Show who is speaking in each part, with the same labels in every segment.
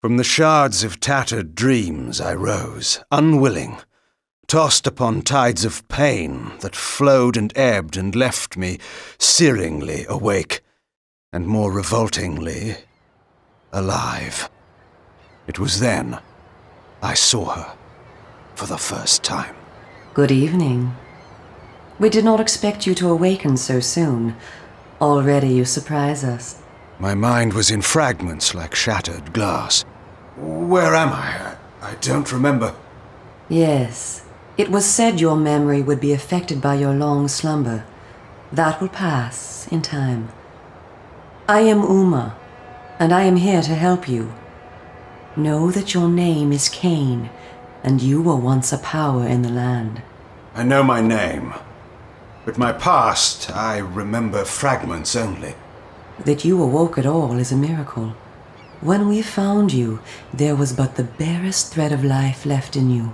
Speaker 1: From the shards of tattered dreams I rose, unwilling, tossed upon tides of pain that flowed and ebbed and left me searingly awake, and more revoltingly, alive. It was then I saw her for the first time.
Speaker 2: Good evening. We did not expect you to awaken so soon. Already you surprise us.
Speaker 1: My mind was in fragments like shattered glass. Where am I? I don't remember.
Speaker 2: Yes. It was said your memory would be affected by your long slumber. That will pass in time. I am Uma, and I am here to help you. Know that your name is Kain, and you were once a power in the land.
Speaker 1: I know my name, but my past, I remember fragments only.
Speaker 2: That you awoke at all is a miracle. When we found you, there was but the barest thread of life left in you.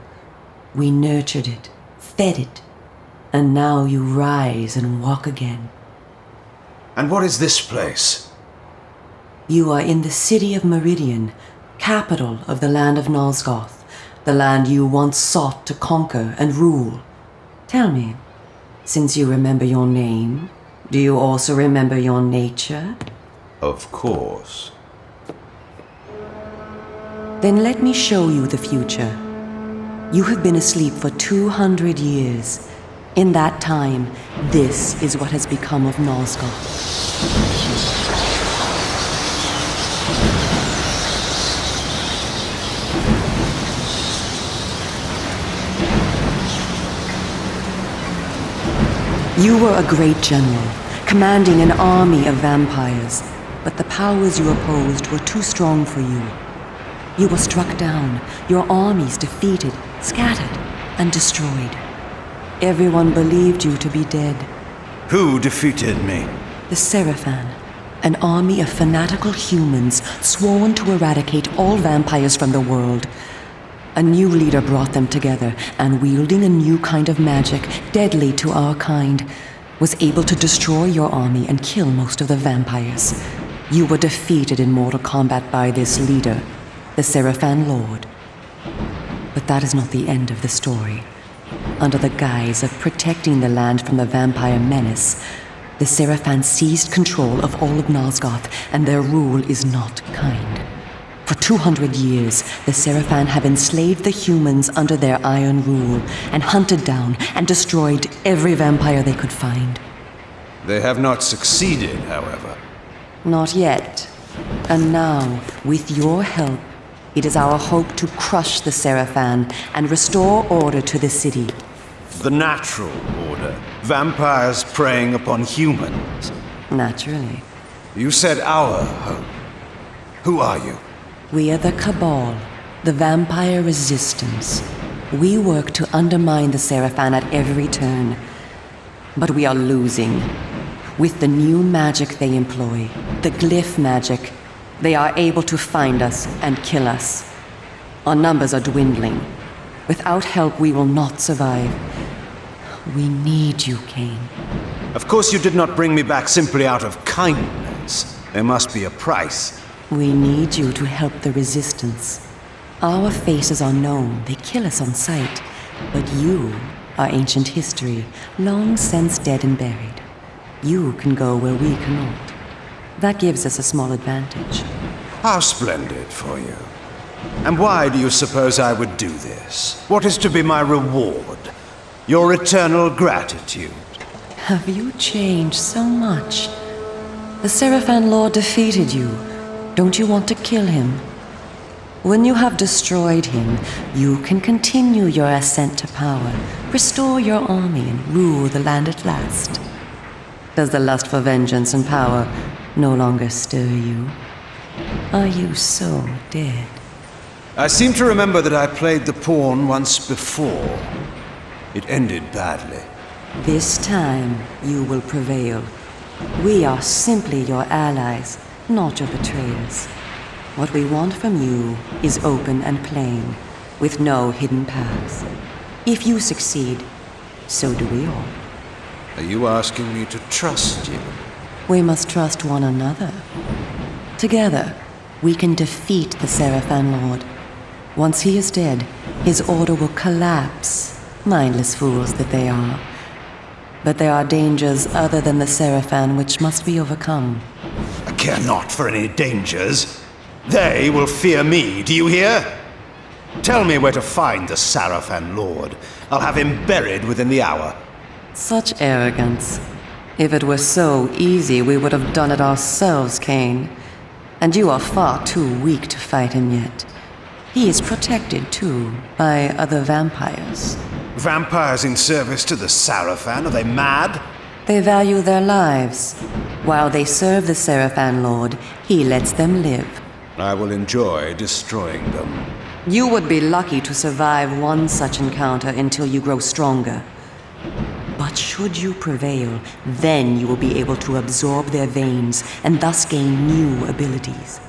Speaker 2: We nurtured it, fed it, and now you rise and walk again.
Speaker 1: And what is this place?
Speaker 2: You are in the city of Meridian, capital of the land of Nosgoth, the land you once sought to conquer and rule. Tell me, since you remember your name, do you also remember your nature?
Speaker 1: Of course.
Speaker 2: Then let me show you the future. You have been asleep for 200 years. In that time, this is what has become of Nosgoth. You were a great general, commanding an army of vampires, but the powers you opposed were too strong for you. You were struck down, your armies defeated, scattered, and destroyed. Everyone believed you to be dead.
Speaker 1: Who defeated me?
Speaker 2: The Seraphan, an army of fanatical humans sworn to eradicate all vampires from the world. A new leader brought them together, and wielding a new kind of magic, deadly to our kind, was able to destroy your army and kill most of the vampires. You were defeated in mortal combat by this leader, the Seraphan Lord. But that is not the end of the story. Under the guise of protecting the land from the vampire menace, the Seraphan seized control of all of Nosgoth, and their rule is not kind. For 200 years, the Seraphan have enslaved the humans under their iron rule, and hunted down and destroyed every vampire they could find.
Speaker 1: They have not succeeded, however.
Speaker 2: Not yet. And now, with your help, it is our hope to crush the Seraphan and restore order to the city.
Speaker 1: The natural order. Vampires preying upon humans.
Speaker 2: Naturally.
Speaker 1: You said our hope. Who are you?
Speaker 2: We are the Cabal, the vampire resistance. We work to undermine the Seraphan at every turn. But we are losing. With the new magic they employ, the glyph magic, they are able to find us and kill us. Our numbers are dwindling. Without help, we will not survive. We need you, Kain.
Speaker 1: Of course you did not bring me back simply out of kindness. There must be a price.
Speaker 2: We need you to help the Resistance. Our faces are known, they kill us on sight. But you are ancient history, long since dead and buried. You can go where we cannot. That gives us a small advantage.
Speaker 1: How splendid for you. And why do you suppose I would do this? What is to be my reward? Your eternal gratitude.
Speaker 2: Have you changed so much? The Seraphan Lord defeated you. Don't you want to kill him? When you have destroyed him, you can continue your ascent to power, restore your army, and rule the land at last. Does the lust for vengeance and power no longer stir you? Are you so dead?
Speaker 1: I seem to remember that I played the pawn once before. It ended badly.
Speaker 2: This time, you will prevail. We are simply your allies, not your betrayers. What we want from you is open and plain, with no hidden paths. If you succeed, so do we all.
Speaker 1: Are you asking me to trust you?
Speaker 2: We must trust one another. Together, we can defeat the Seraphan Lord. Once he is dead, his order will collapse, mindless fools that they are. But there are dangers other than the Seraphan which must be overcome.
Speaker 1: I care not for any dangers. They will fear me, do you hear? Tell me where to find the Seraphan Lord. I'll have him buried within the hour.
Speaker 2: Such arrogance. If it were so easy, we would have done it ourselves, Kain. And you are far too weak to fight him yet. He is protected, too, by other vampires.
Speaker 1: Vampires in service to the Seraphan? Are they mad?
Speaker 2: They value their lives. While they serve the Seraphan Lord, he lets them live.
Speaker 1: I will enjoy destroying them.
Speaker 2: You would be lucky to survive one such encounter until you grow stronger. But should you prevail, then you will be able to absorb their veins and thus gain new abilities.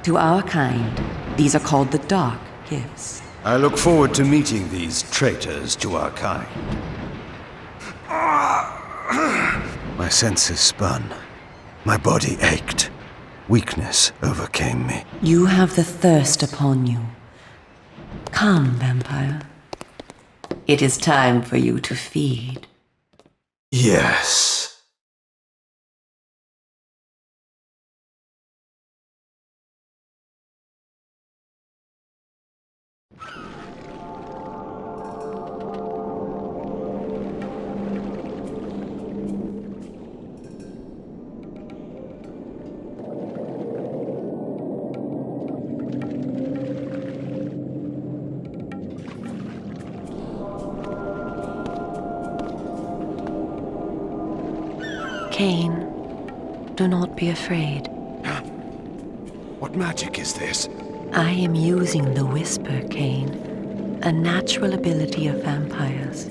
Speaker 2: To our kind, these are called the Dark Gifts.
Speaker 1: I look forward to meeting these traitors to our kind. My senses spun. My body ached. Weakness overcame me.
Speaker 2: You have the thirst upon you. Come, vampire. It is time for you to feed.
Speaker 1: Yes.
Speaker 2: Kain, do not be afraid.
Speaker 1: What magic is this?
Speaker 2: I am using the Whisper, Kain, a natural ability of vampires.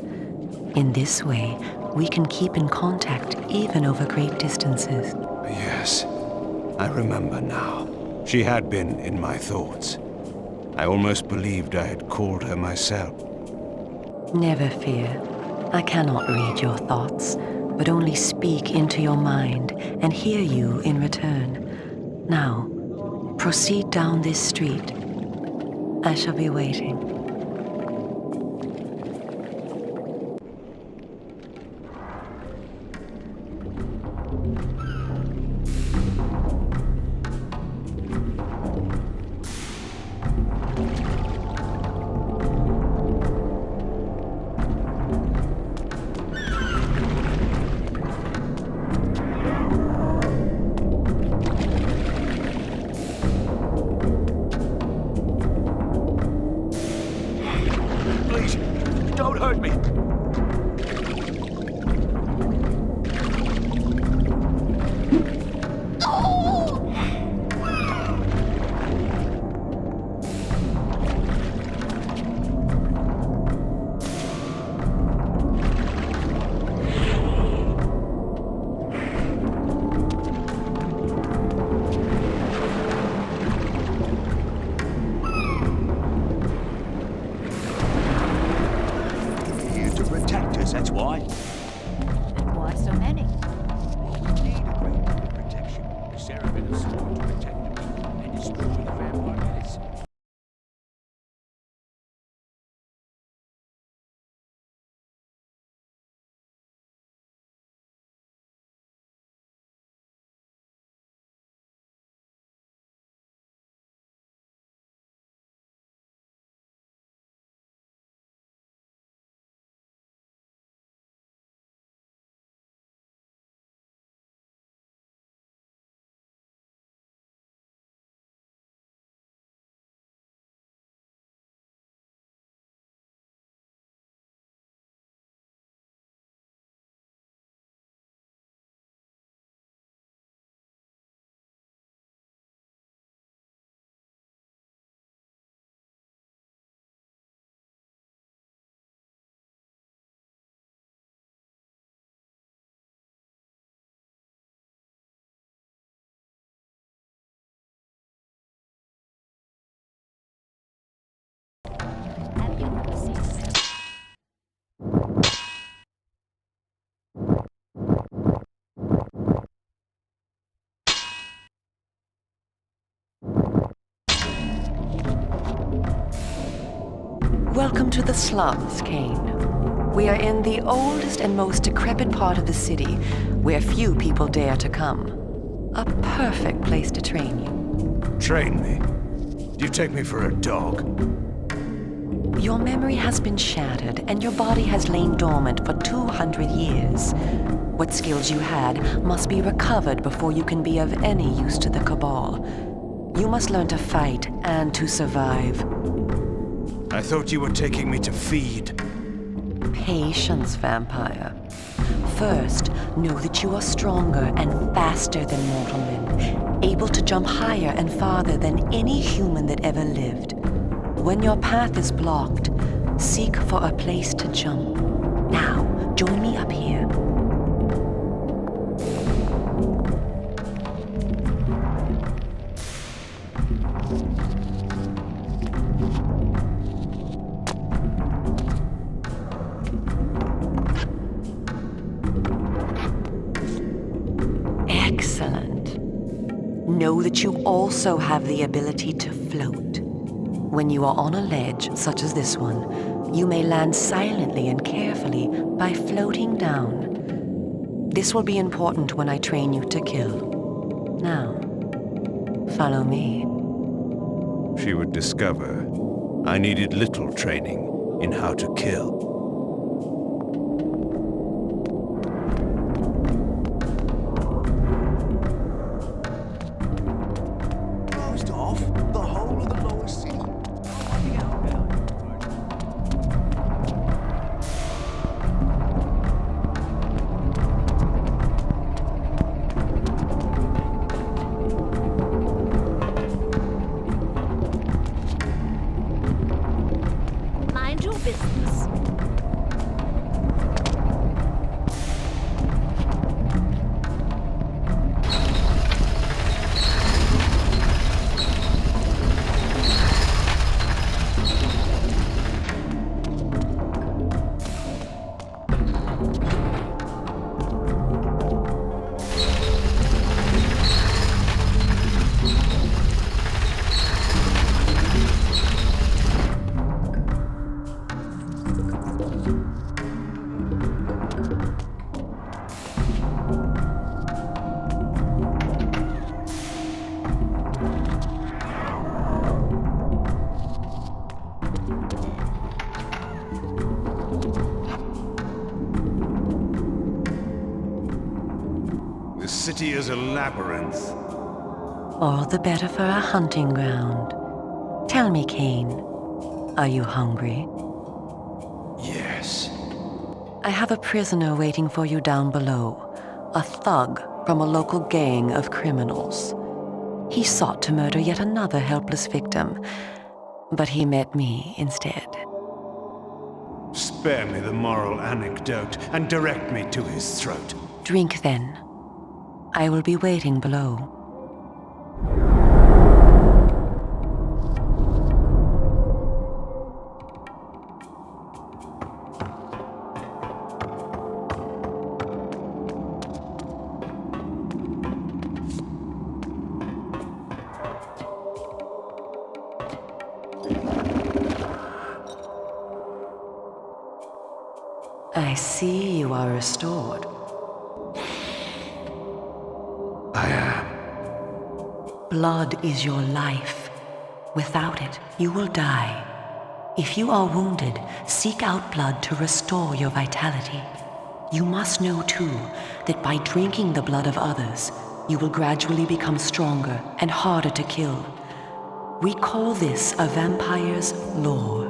Speaker 2: In this way, we can keep in contact even over great distances.
Speaker 1: Yes, I remember now. She had been in my thoughts. I almost believed I had called her myself.
Speaker 2: Never fear. I cannot read your thoughts, but only speak into your mind and hear you in return. Now, proceed down this street. I shall be waiting.
Speaker 1: Don't hurt me! That's why.
Speaker 3: And why so many?
Speaker 1: We need a great deal of protection. The Seraphim is sworn to protect the people and destroy the vampire menace.
Speaker 3: Have you ever seen them?
Speaker 2: Welcome to the slums, Kain. We are in the oldest and most decrepit part of the city, where few people dare to come. A perfect place to train you.
Speaker 1: Train me? Do you take me for a dog?
Speaker 2: Your memory has been shattered, and your body has lain dormant for 200 years. What skills you had must be recovered before you can be of any use to the Cabal. You must learn to fight and to survive.
Speaker 1: I thought you were taking me to feed.
Speaker 2: Patience, vampire. First, know that you are stronger and faster than mortal men, able to jump higher and farther than any human that ever lived. When your path is blocked, seek for a place to jump. Now, join me up here. Excellent. Know that you also have the ability to float. When you are on a ledge, such as this one, you may land silently and carefully by floating down. This will be important when I train you to kill. Now, follow me.
Speaker 1: She would discover I needed little training in how to kill. Closed off the whole of the lower sea.
Speaker 3: Mind your business.
Speaker 1: The city is a labyrinth.
Speaker 2: All the better for a hunting ground. Tell me, Kain, are you hungry?
Speaker 1: Yes.
Speaker 2: I have a prisoner waiting for you down below, a thug from a local gang of criminals. He sought to murder yet another helpless victim, but he met me instead.
Speaker 1: Spare me the moral anecdote and direct me to his throat.
Speaker 2: Drink then. I will be waiting below. I see you are restored.
Speaker 1: I am.
Speaker 2: Blood is your life. Without it, you will die. If you are wounded, seek out blood to restore your vitality. You must know, too, that by drinking the blood of others, you will gradually become stronger and harder to kill. We call this a vampire's lore.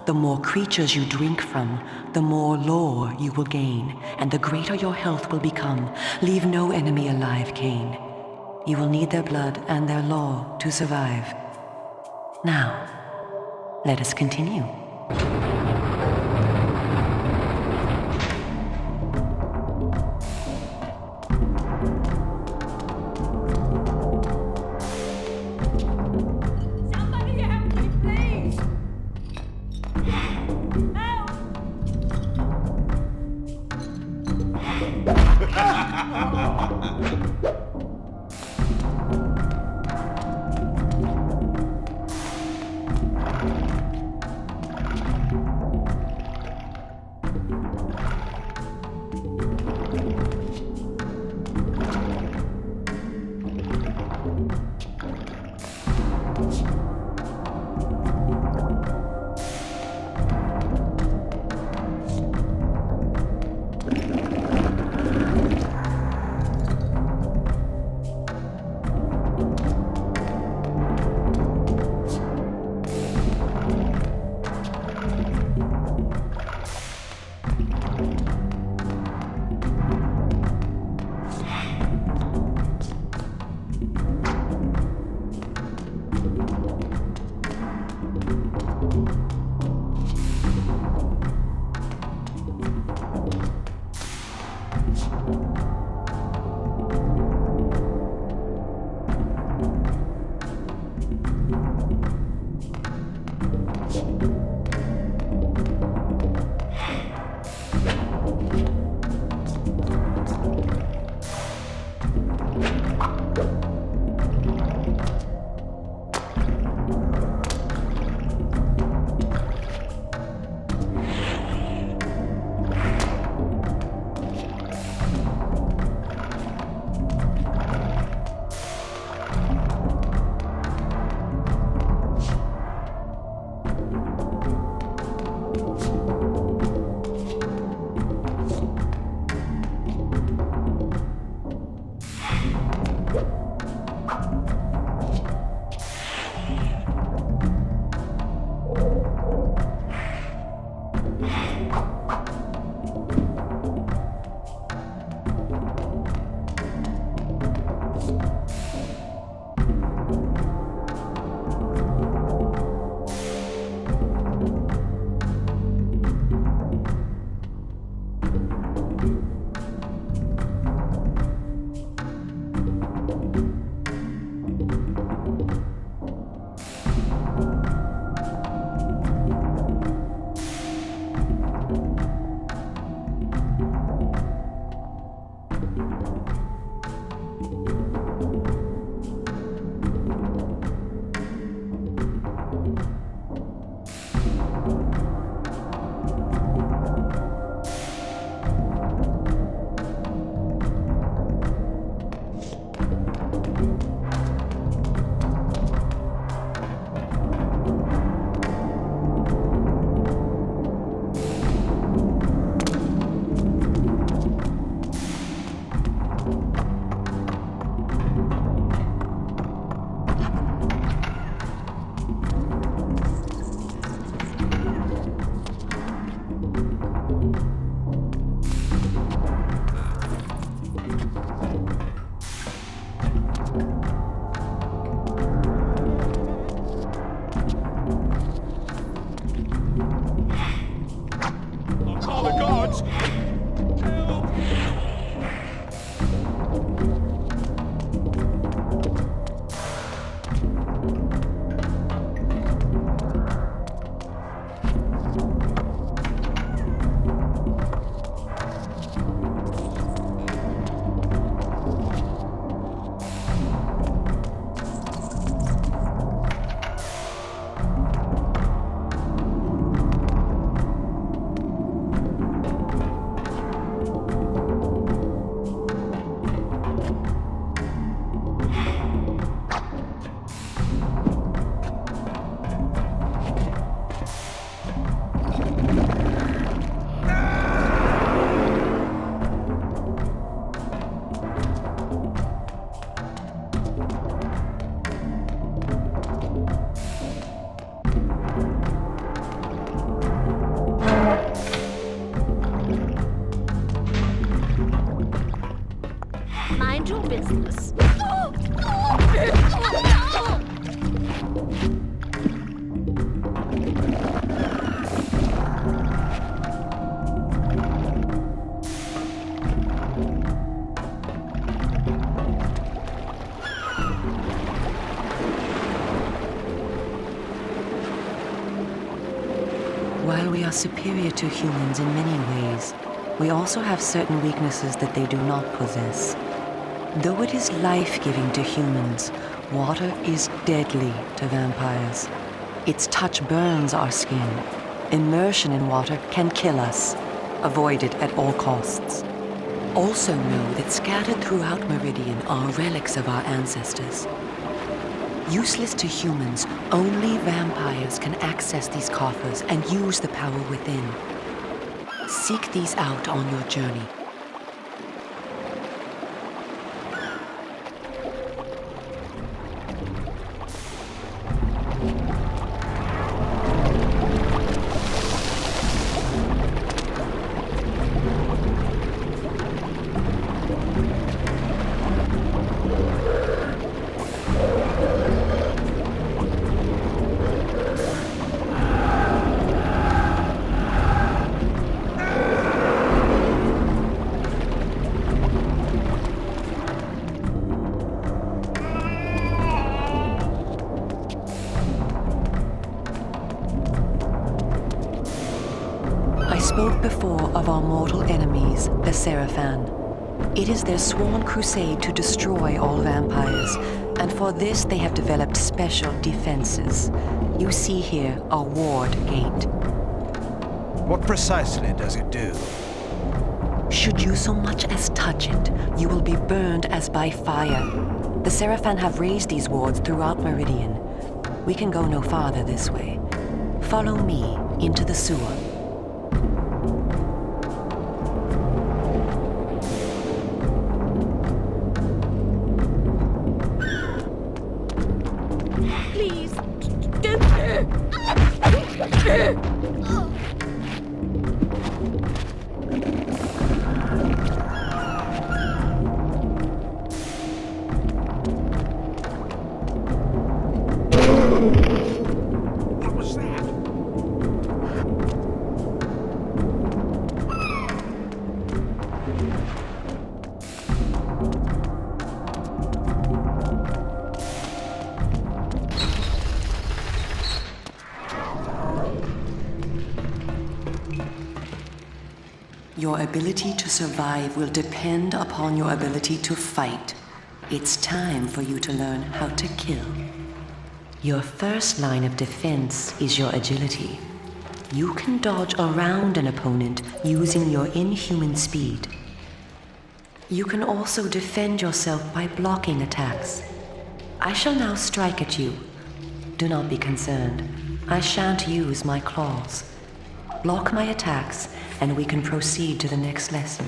Speaker 2: The more creatures you drink from, the more lore you will gain, and the greater your health will become. Leave no enemy alive, Kain. You will need their blood and their lore to survive. Now, let us continue.
Speaker 3: Somebody help me, please! Help! Mind your business.
Speaker 2: While we are superior to humans in many ways, we also have certain weaknesses that they do not possess. Though it is life-giving to humans, water is deadly to vampires. Its touch burns our skin. Immersion in water can kill us. Avoid it at all costs. Also know that scattered throughout Meridian are relics of our ancestors. Useless to humans, only vampires can access these coffers and use the power within. Seek these out on your journey. I spoke before of our mortal enemies, the Seraphan. It is their sworn crusade to destroy all vampires, and for this they have developed special defenses. You see here a ward gate.
Speaker 1: What precisely does it do?
Speaker 2: Should you so much as touch it, you will be burned as by fire. The Seraphan have raised these wards throughout Meridian. We can go no farther this way. Follow me into the sewer.
Speaker 3: Please,
Speaker 1: What was that?
Speaker 2: Your ability to survive will depend upon your ability to fight. It's time for you to learn how to kill. Your first line of defense is your agility. You can dodge around an opponent using your inhuman speed. You can also defend yourself by blocking attacks. I shall now strike at you. Do not be concerned. I shan't use my claws. Block my attacks, and we can proceed to the next lesson.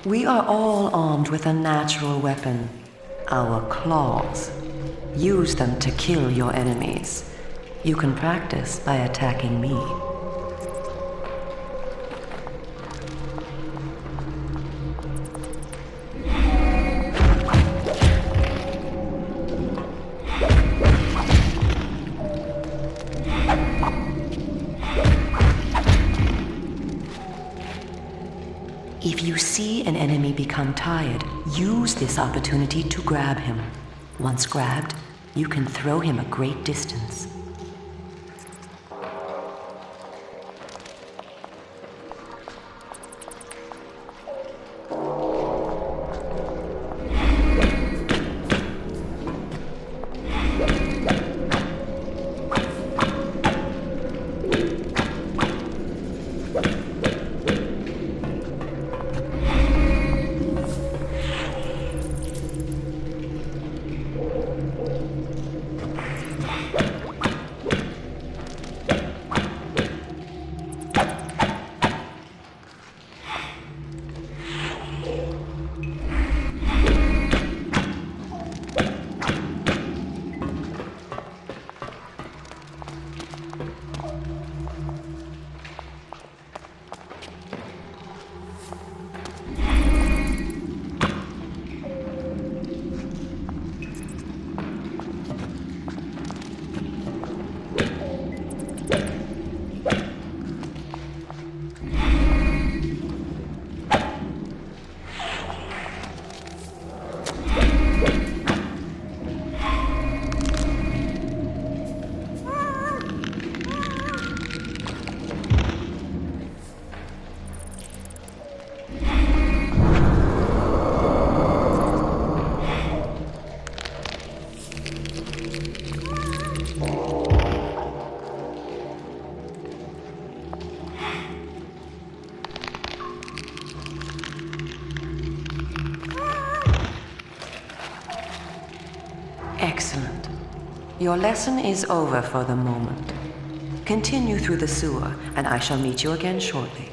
Speaker 2: We are all armed with a natural weapon, our claws. Use them to kill your enemies. You can practice by attacking me. If you see an enemy become tired, use this opportunity to grab him. Once grabbed, you can throw him a great distance. Excellent. Your lesson is over for the moment. Continue through the sewer, and I shall meet you again shortly.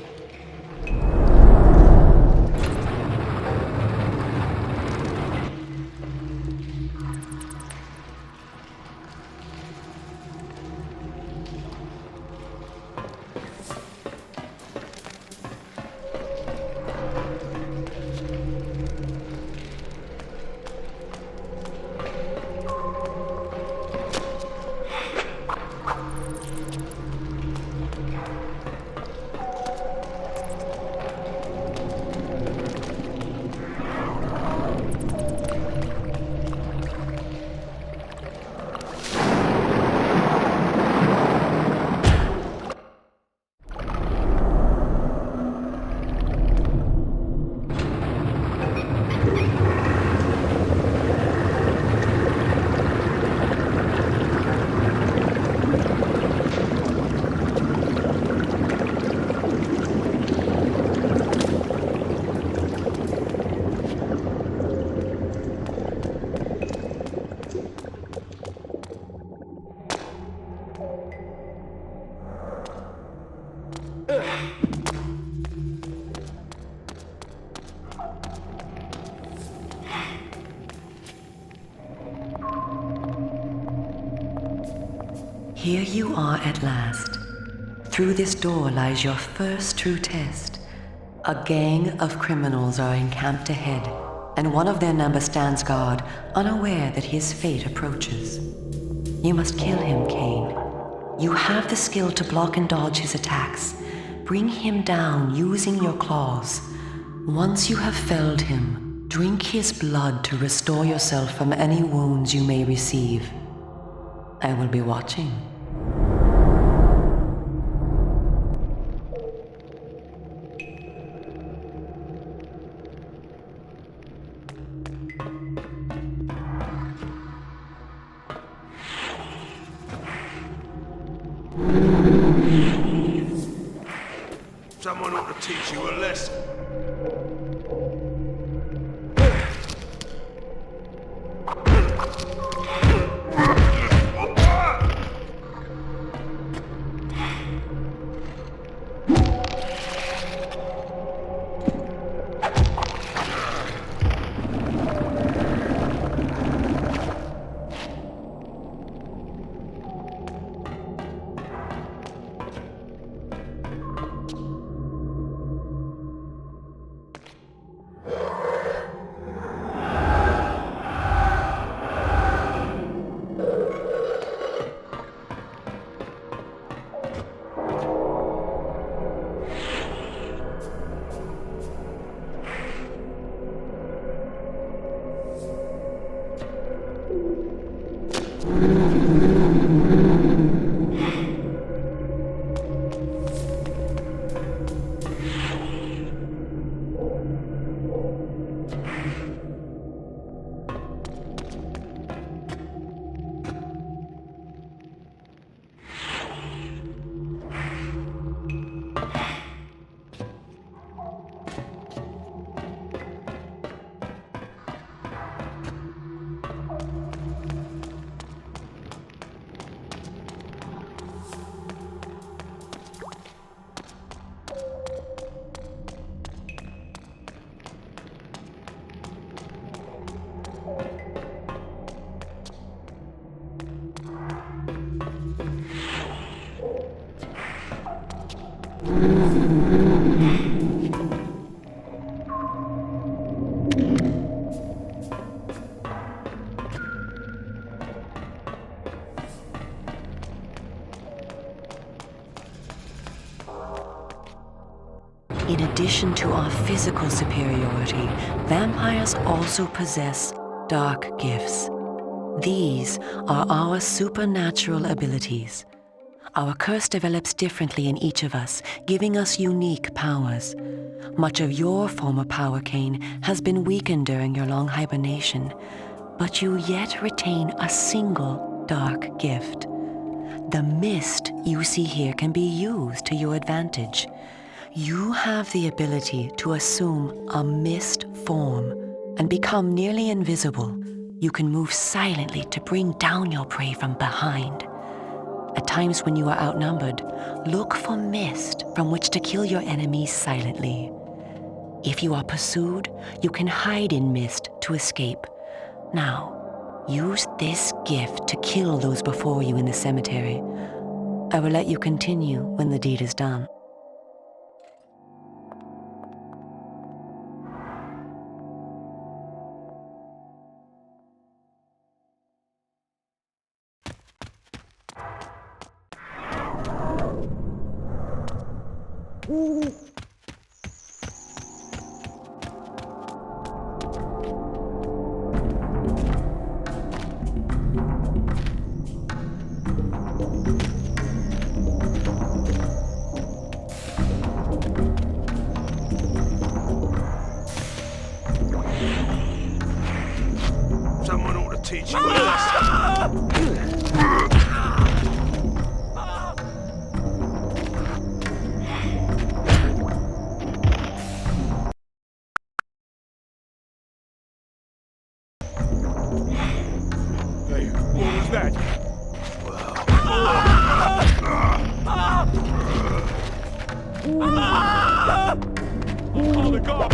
Speaker 2: Here you are at last. Through this door lies your first true test. A gang of criminals are encamped ahead, and one of their number stands guard, unaware that his fate approaches. You must kill him, Kain. You have the skill to block and dodge his attacks. Bring him down using your claws. Once you have felled him, drink his blood to restore yourself from any wounds you may receive. I will be watching.
Speaker 1: Someone ought to teach you a lesson.
Speaker 2: In addition to our physical superiority, vampires also possess dark gifts. These are our supernatural abilities. Our curse develops differently in each of us, giving us unique powers. Much of your former power, Kain, has been weakened during your long hibernation, but you yet retain a single dark gift. The mist you see here can be used to your advantage. You have the ability to assume a mist form and become nearly invisible. you can move silently to bring down your prey from behind. At times when you are outnumbered, look for mist from which to kill your enemies silently. If you are pursued, you can hide in mist to escape. Now, use this gift to kill those before you in the cemetery. I will let you continue when the deed is done.
Speaker 1: Someone ought to teach you a lesson.
Speaker 4: Hey, what was that? Call the cops!